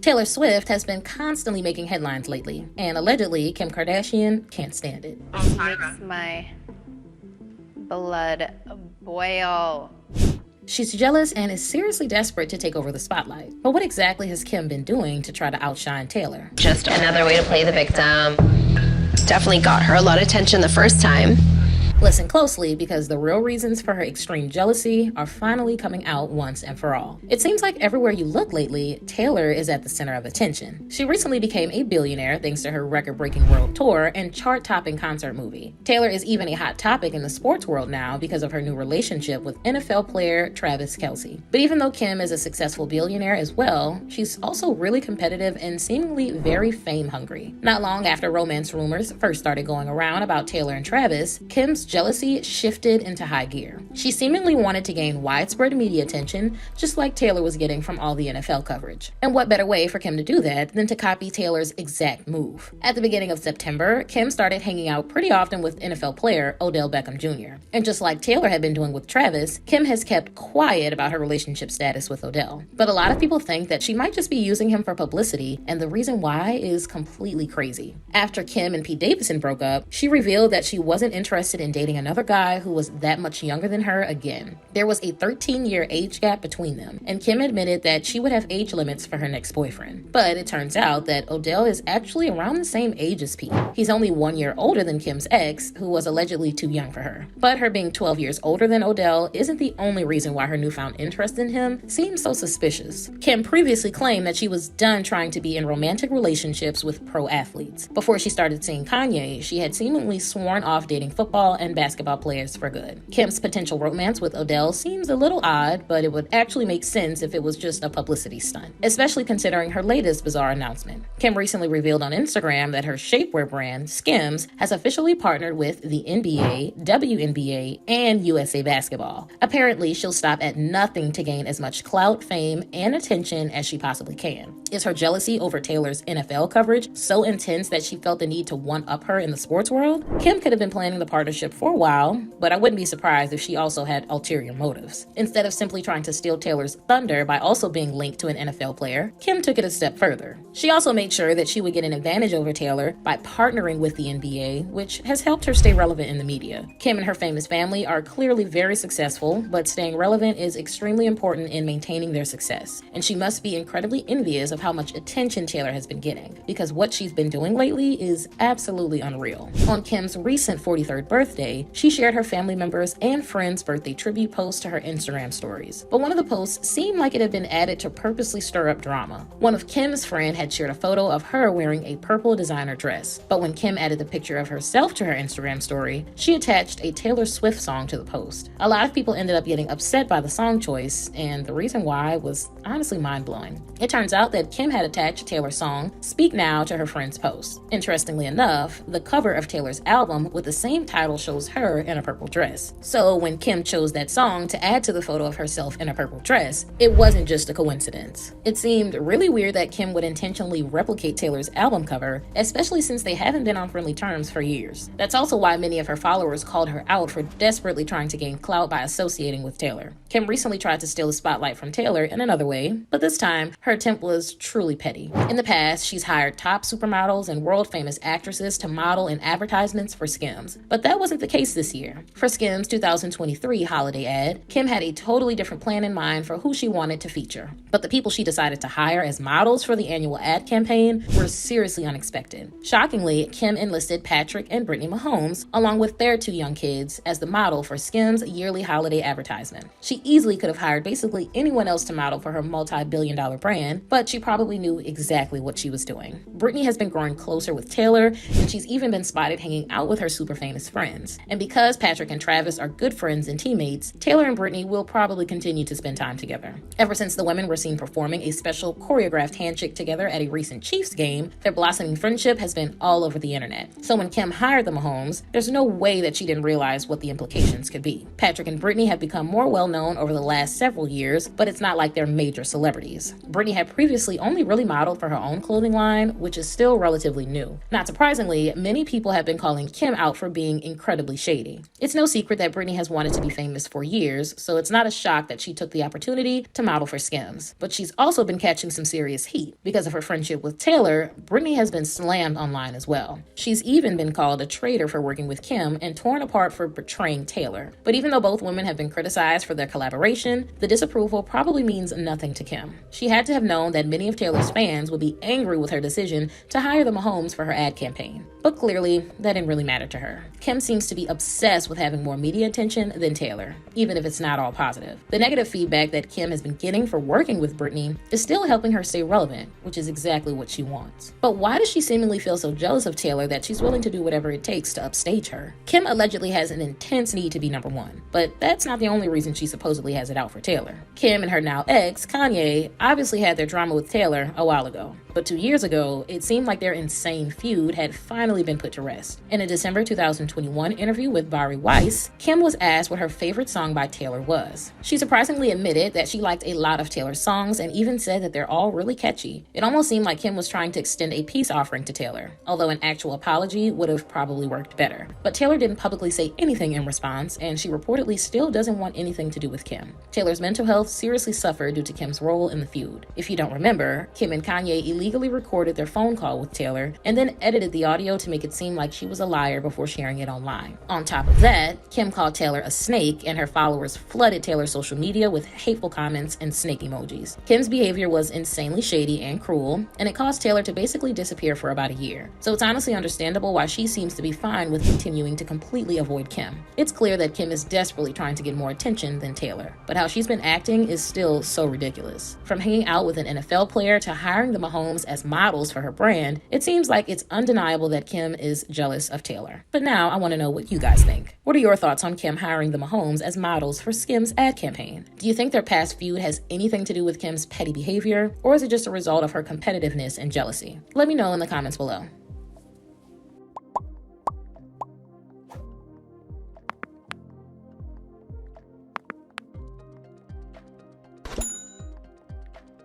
Taylor Swift has been constantly making headlines lately, and allegedly Kim Kardashian can't stand it. Makes my blood boil. She's jealous and is seriously desperate to take over the spotlight. But what exactly has Kim been doing to try to outshine Taylor? Just another way to play the victim. Definitely got her a lot of attention the first time. Listen closely, because the real reasons for her extreme jealousy are finally coming out once and for all. It seems like everywhere you look lately, Taylor is at the center of attention. She recently became a billionaire thanks to her record-breaking world tour and chart-topping concert movie. Taylor is even a hot topic in the sports world now because of her new relationship with NFL player Travis Kelce. But even though Kim is a successful billionaire as well, she's also really competitive and seemingly very fame-hungry. Not long after romance rumors first started going around about Taylor and Travis, Kim's jealousy shifted into high gear. She seemingly wanted to gain widespread media attention, just like Taylor was getting from all the NFL coverage. And what better way for Kim to do that than to copy Taylor's exact move? At the beginning of September, Kim started hanging out pretty often with NFL player Odell Beckham Jr. And just like Taylor had been doing with Travis, Kim has kept quiet about her relationship status with Odell. But a lot of people think that she might just be using him for publicity, and the reason why is completely crazy. After Kim and Pete Davidson broke up, she revealed that she wasn't interested in dating another guy who was that much younger than her again. There was a 13-year age gap between them, and Kim admitted that she would have age limits for her next boyfriend. But it turns out that Odell is actually around the same age as Pete. He's only 1 year older than Kim's ex, who was allegedly too young for her. But her being 12 years older than Odell isn't the only reason why her newfound interest in him seems so suspicious. Kim previously claimed that she was done trying to be in romantic relationships with pro athletes. Before she started seeing Kanye, she had seemingly sworn off dating football and basketball players for good. Kim's potential romance with Odell seems a little odd, but it would actually make sense if it was just a publicity stunt, especially considering her latest bizarre announcement. Kim recently revealed on Instagram that her shapewear brand, Skims, has officially partnered with the NBA, WNBA, and USA Basketball. Apparently, she'll stop at nothing to gain as much clout, fame, and attention as she possibly can. Is her jealousy over Taylor's NFL coverage so intense that she felt the need to one-up her in the sports world? Kim could have been planning the partnership for a while, but I wouldn't be surprised if she also had ulterior motives. Instead of simply trying to steal Taylor's thunder by also being linked to an NFL player, Kim took it a step further. She also made sure that she would get an advantage over Taylor by partnering with the NBA, which has helped her stay relevant in the media. Kim and her famous family are clearly very successful, but staying relevant is extremely important in maintaining their success. And she must be incredibly envious of how much attention Taylor has been getting, because what she's been doing lately is absolutely unreal. On Kim's recent 43rd birthday, she shared her family members and friends' birthday tribute post to her Instagram stories. But one of the posts seemed like it had been added to purposely stir up drama. One of Kim's friends had shared a photo of her wearing a purple designer dress. But when Kim added the picture of herself to her Instagram story, she attached a Taylor Swift song to the post. A lot of people ended up getting upset by the song choice, and the reason why was honestly mind-blowing. It turns out that Kim had attached Taylor's song, Speak Now, to her friend's post. Interestingly enough, the cover of Taylor's album with the same title shows her in a purple dress. So when Kim chose that song to add to the photo of herself in a purple dress, it wasn't just a coincidence. It seemed really weird that Kim would intentionally replicate Taylor's album cover, especially since they haven't been on friendly terms for years. That's also why many of her followers called her out for desperately trying to gain clout by associating with Taylor. Kim recently tried to steal the spotlight from Taylor in another way, but this time, her attempt was truly petty. In the past, she's hired top supermodels and world-famous actresses to model in advertisements for Skims, but that wasn't the case this year. For Skims' 2023 holiday ad, Kim had a totally different plan in mind for who she wanted to feature. But the people she decided to hire as models for the annual ad campaign were seriously unexpected. Shockingly, Kim enlisted Patrick and Brittany Mahomes, along with their 2 young kids, as the model for Skims' yearly holiday advertisement. She easily could have hired basically anyone else to model for her multi-billion-dollar brand, but she probably knew exactly what she was doing. Brittany has been growing closer with Taylor, and she's even been spotted hanging out with her super famous friends. And because Patrick and Travis are good friends and teammates, Taylor and Brittany will probably continue to spend time together. Ever since the women were seen performing a special choreographed handshake together at a recent Chiefs game, their blossoming friendship has been all over the internet. So when Kim hired the Mahomes, there's no way that she didn't realize what the implications could be. Patrick and Brittany have become more well-known over the last several years, but it's not like they're major celebrities. Brittany had previously only really modeled for her own clothing line, which is still relatively new. Not surprisingly, many people have been calling Kim out for being incredibly incredibly shady. It's no secret that Britney has wanted to be famous for years, so it's not a shock that she took the opportunity to model for Skims. But she's also been catching some serious heat. Because of her friendship with Taylor, Britney has been slammed online as well. She's even been called a traitor for working with Kim and torn apart for betraying Taylor. But even though both women have been criticized for their collaboration, the disapproval probably means nothing to Kim. She had to have known that many of Taylor's fans would be angry with her decision to hire the Mahomes for her ad campaign. But clearly, that didn't really matter to her. Kim seems to be obsessed with having more media attention than Taylor, even if it's not all positive. The negative feedback that Kim has been getting for working with Britney is still helping her stay relevant, which is exactly what she wants. But why does she seemingly feel so jealous of Taylor that she's willing to do whatever it takes to upstage her? Kim allegedly has an intense need to be number one, but that's not the only reason she supposedly has it out for Taylor. Kim and her now ex, Kanye, obviously had their drama with Taylor a while ago. But 2 years ago, it seemed like their insane feud had finally been put to rest. In a December 2021 interview with Bari Weiss, Kim was asked what her favorite song by Taylor was. She surprisingly admitted that she liked a lot of Taylor's songs and even said that they're all really catchy. It almost seemed like Kim was trying to extend a peace offering to Taylor, although an actual apology would have probably worked better. But Taylor didn't publicly say anything in response, and she reportedly still doesn't want anything to do with Kim. Taylor's mental health seriously suffered due to Kim's role in the feud. If you don't remember, Kim and Kanye illegally recorded their phone call with Taylor and then edited the audio to make it seem like she was a liar before sharing it online. On top of that, Kim called Taylor a snake, and her followers flooded Taylor's social media with hateful comments and snake emojis. Kim's behavior was insanely shady and cruel, and it caused Taylor to basically disappear for about a year. So it's honestly understandable why she seems to be fine with continuing to completely avoid Kim. It's clear that Kim is desperately trying to get more attention than Taylor, but how she's been acting is still so ridiculous. From hanging out with an NFL player to hiring the Mahomes as models for her brand, it seems like it's undeniable that Kim is jealous of Taylor. But now I want to know what you guys think. What are your thoughts on Kim hiring the Mahomes as models for Skims' ad campaign? Do you think their past feud has anything to do with Kim's petty behavior, or is it just a result of her competitiveness and jealousy? Let me know in the comments below.